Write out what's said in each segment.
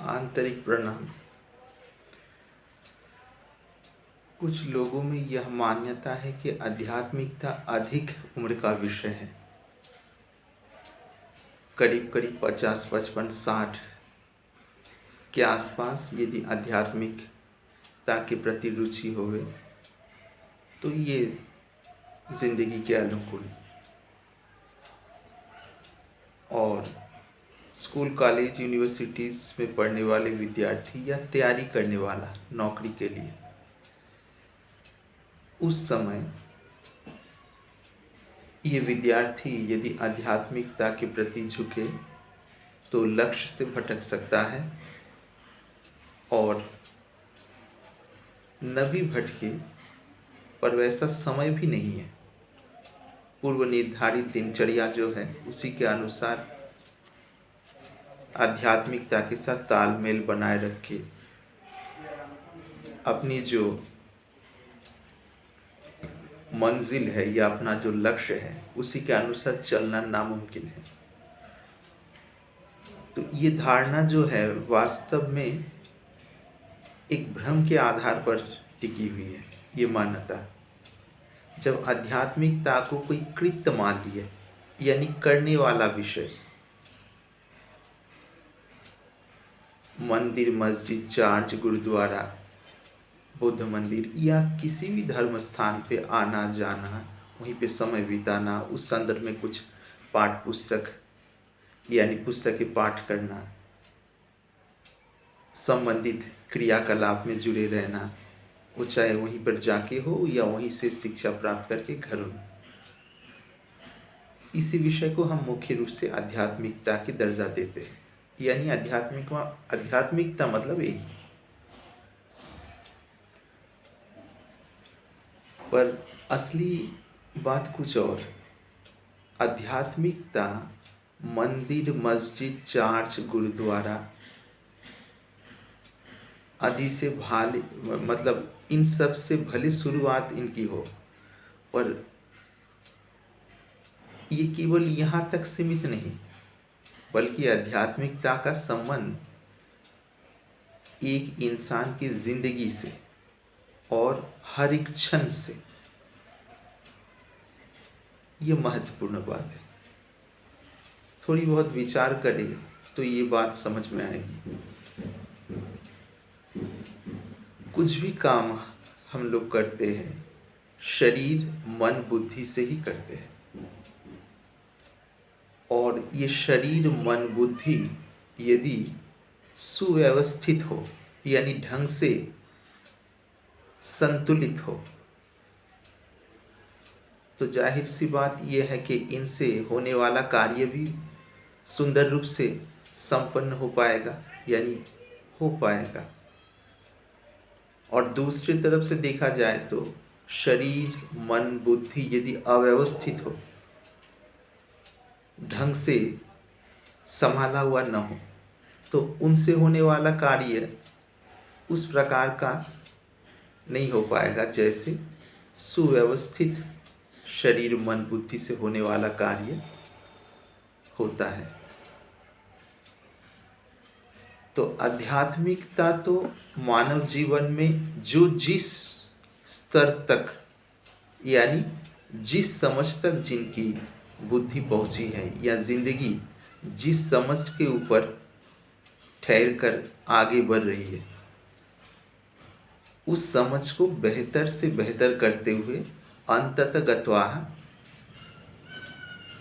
आंतरिक प्रणाम। कुछ लोगों में यह मान्यता है कि आध्यात्मिकता अधिक उम्र का विषय है। करीब करीब 50, 55, 60 के आसपास यदि आध्यात्मिकता के प्रति रुचि होवे तो ये जिंदगी के अनुकूल। और स्कूल, कॉलेज, यूनिवर्सिटीज़ में पढ़ने वाले विद्यार्थी या तैयारी करने वाला नौकरी के लिए, उस समय ये विद्यार्थी यदि आध्यात्मिकता के प्रति झुके तो लक्ष्य से भटक सकता है और न भी भटके, पर वैसा समय भी नहीं है। पूर्व निर्धारित दिनचर्या जो है उसी के अनुसार आध्यात्मिकता के साथ तालमेल बनाए रखे अपनी जो मंजिल है या अपना जो लक्ष्य है उसी के अनुसार चलना नामुमकिन है। तो ये धारणा जो है वास्तव में एक भ्रम के आधार पर टिकी हुई है। ये मान्यता जब आध्यात्मिकता को कोई कृत्य मान लिया, यानी करने वाला विषय, मंदिर, मस्जिद, चर्च, गुरुद्वारा, बुद्ध मंदिर या किसी भी धर्म स्थान पे आना जाना, वहीं पे समय बिताना, उस संदर्भ में कुछ पाठ पुस्तक यानी पुस्तकें पाठ करना, संबंधित क्रियाकलाप में जुड़े रहना, वो चाहे वहीं पर जाके हो या वहीं से शिक्षा प्राप्त करके घरों में, इसी विषय को हम मुख्य रूप से आध्यात्मिकता के दर्जा देते हैं। यानी आध्यात्मिकता मतलब यही। पर असली बात कुछ और। आध्यात्मिकता मंदिर, मस्जिद, चर्च, गुरुद्वारा आदि से मतलब इन सब से भले शुरुआत इनकी हो, पर ये केवल यहाँ तक सीमित नहीं, बल्कि आध्यात्मिकता का संबंध एक इंसान की जिंदगी से और हर एक क्षण से। ये महत्वपूर्ण बात है। थोड़ी बहुत विचार करें तो ये बात समझ में आएगी। कुछ भी काम हम लोग करते हैं शरीर, मन, बुद्धि से ही करते हैं। और ये शरीर, मन, बुद्धि यदि सुव्यवस्थित हो, यानी ढंग से संतुलित हो, तो जाहिर सी बात यह है कि इनसे होने वाला कार्य भी सुंदर रूप से संपन्न हो पाएगा, यानी हो पाएगा। और दूसरी तरफ से देखा जाए तो शरीर, मन, बुद्धि यदि अव्यवस्थित हो, ढंग से संभाला हुआ न हो, तो उनसे होने वाला कार्य उस प्रकार का नहीं हो पाएगा जैसे सुव्यवस्थित शरीर, मन, बुद्धि से होने वाला कार्य होता है। तो आध्यात्मिकता तो मानव जीवन में जो जिस स्तर तक, यानी जिस समझ तक जिनकी बुद्धि पहुंची है या जिंदगी जिस समझ के ऊपर ठहर कर आगे बढ़ रही है, उस समझ को बेहतर से बेहतर करते हुए अंततः गत्वा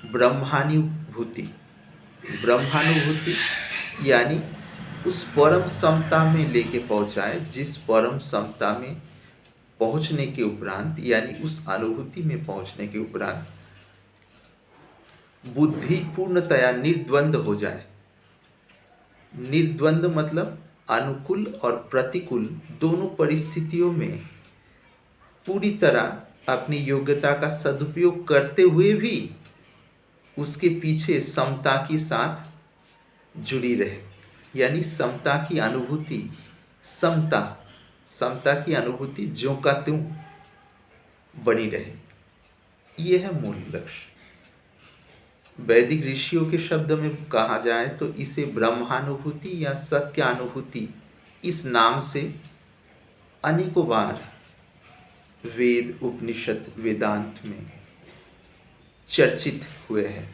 ब्रह्मानुभूति यानी उस परम समता में लेके पहुंचाए, जिस परम समता में पहुंचने के उपरांत, यानी उस अनुभूति में पहुंचने के उपरांत बुद्धि पूर्णतया निर्द्वंद हो जाए। निर्द्वंद मतलब अनुकूल और प्रतिकूल दोनों परिस्थितियों में पूरी तरह अपनी योग्यता का सदुपयोग करते हुए भी उसके पीछे समता के साथ जुड़ी रहे, यानी समता की अनुभूति, समता की अनुभूति ज्यों का त्यों बनी रहे। यह है मूल लक्ष्य। वैदिक ऋषियों के शब्द में कहा जाए तो इसे ब्रह्मानुभूति या सत्यानुभूति इस नाम से अनेकों बार वेद, उपनिषद, वेदांत में चर्चित हुए हैं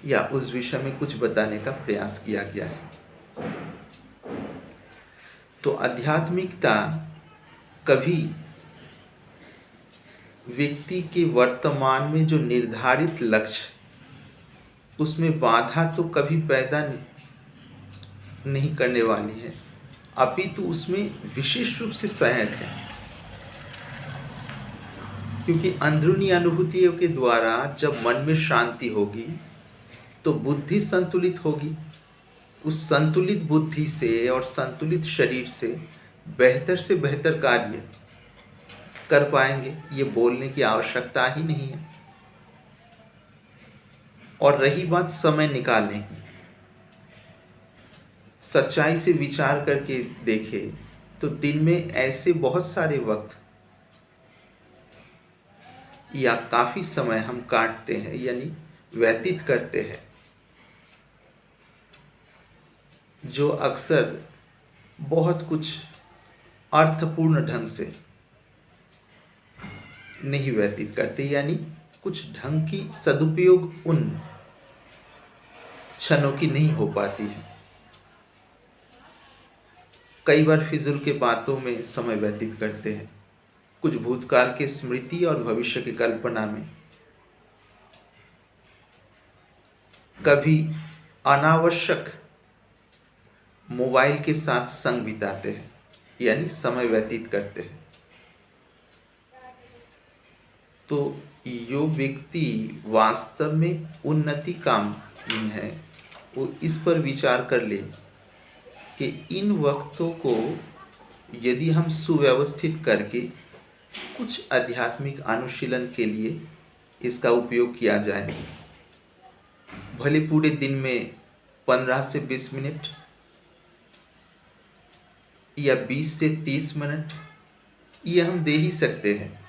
या उस विषय में कुछ बताने का प्रयास किया गया है। तो आध्यात्मिकता कभी व्यक्ति के वर्तमान में जो निर्धारित लक्ष्य, उसमें बाधा तो कभी पैदा नहीं करने वाली है, अपितु उसमें विशेष रूप से सहायक है। क्योंकि अंदरूनी अनुभूतियों के द्वारा जब मन में शांति होगी तो बुद्धि संतुलित होगी। उस संतुलित बुद्धि से और संतुलित शरीर से बेहतर कार्य कर पाएंगे, ये बोलने की आवश्यकता ही नहीं है। और रही बात समय निकालने की, सच्चाई से विचार करके देखें तो दिन में ऐसे बहुत सारे वक्त या काफ़ी समय हम काटते हैं, यानी व्यतीत करते हैं, जो अक्सर बहुत कुछ अर्थपूर्ण ढंग से नहीं व्यतीत करते, यानी कुछ ढंग की सदुपयोग उन क्षणों की नहीं हो पाती है। कई बार फिजूल के बातों में समय व्यतीत करते हैं, कुछ भूतकाल के स्मृति और भविष्य की कल्पना में, कभी अनावश्यक मोबाइल के साथ संग बिताते हैं, यानी समय व्यतीत करते हैं। तो जो व्यक्ति वास्तव में उन्नति कामी है, वो इस पर विचार कर ले कि इन वक्तों को यदि हम सुव्यवस्थित करके कुछ आध्यात्मिक अनुशीलन के लिए इसका उपयोग किया जाए, भले पूरे दिन में 15 से 20 मिनट या 20 से 30 मिनट ये हम दे ही सकते हैं,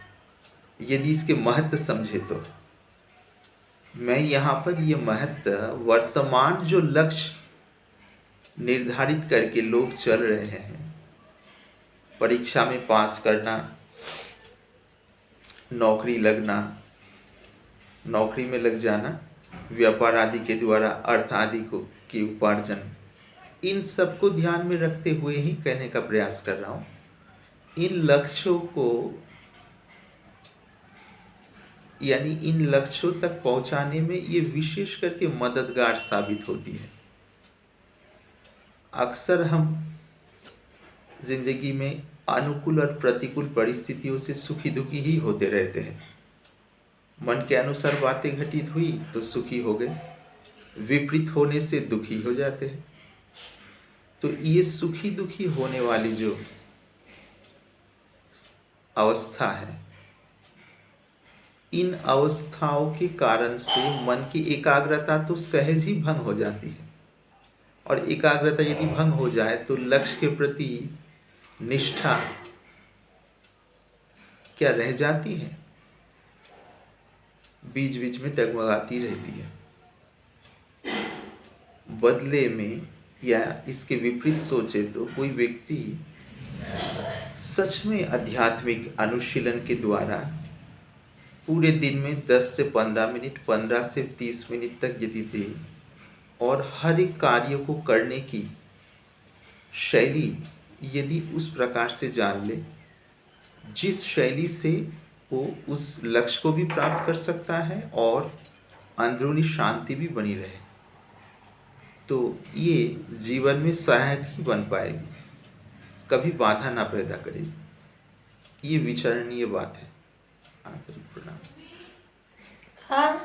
यदि इसके महत्व समझे तो। मैं यहाँ पर ये महत्व वर्तमान जो लक्ष्य निर्धारित करके लोग चल रहे हैं, परीक्षा में पास करना, नौकरी लगना, नौकरी में लग जाना, व्यापार आदि के द्वारा अर्थ आदि को की उपार्जन, इन सबको ध्यान में रखते हुए ही कहने का प्रयास कर रहा हूँ। इन लक्ष्यों को यानी इन लक्ष्यों तक पहुंचाने में ये विशेष करके मददगार साबित होती है। अक्सर हम जिंदगी में अनुकूल और प्रतिकूल परिस्थितियों से सुखी दुखी ही होते रहते हैं। मन के अनुसार बातें घटित हुई तो सुखी हो गए, विपरीत होने से दुखी हो जाते हैं। तो ये सुखी दुखी होने वाली जो अवस्था है, इन अवस्थाओं के कारण से मन की एकाग्रता तो सहज ही भंग हो जाती है, और एकाग्रता यदि भंग हो जाए तो लक्ष्य के प्रति निष्ठा क्या रह जाती है, बीच बीच में डगमगाती रहती है। बदले में या इसके विपरीत सोचे तो कोई व्यक्ति सच में आध्यात्मिक अनुशीलन के द्वारा पूरे दिन में 10 से 15 मिनट, 15 से 30 मिनट तक यदि दे और हर एक कार्य को करने की शैली यदि उस प्रकार से जान ले जिस शैली से वो उस लक्ष्य को भी प्राप्त कर सकता है और अंदरूनी शांति भी बनी रहे, तो ये जीवन में सहायक ही बन पाएगी, कभी बाधा ना पैदा करेगी। ये विचारणीय बात है। आंतरिक प्रणाम। हर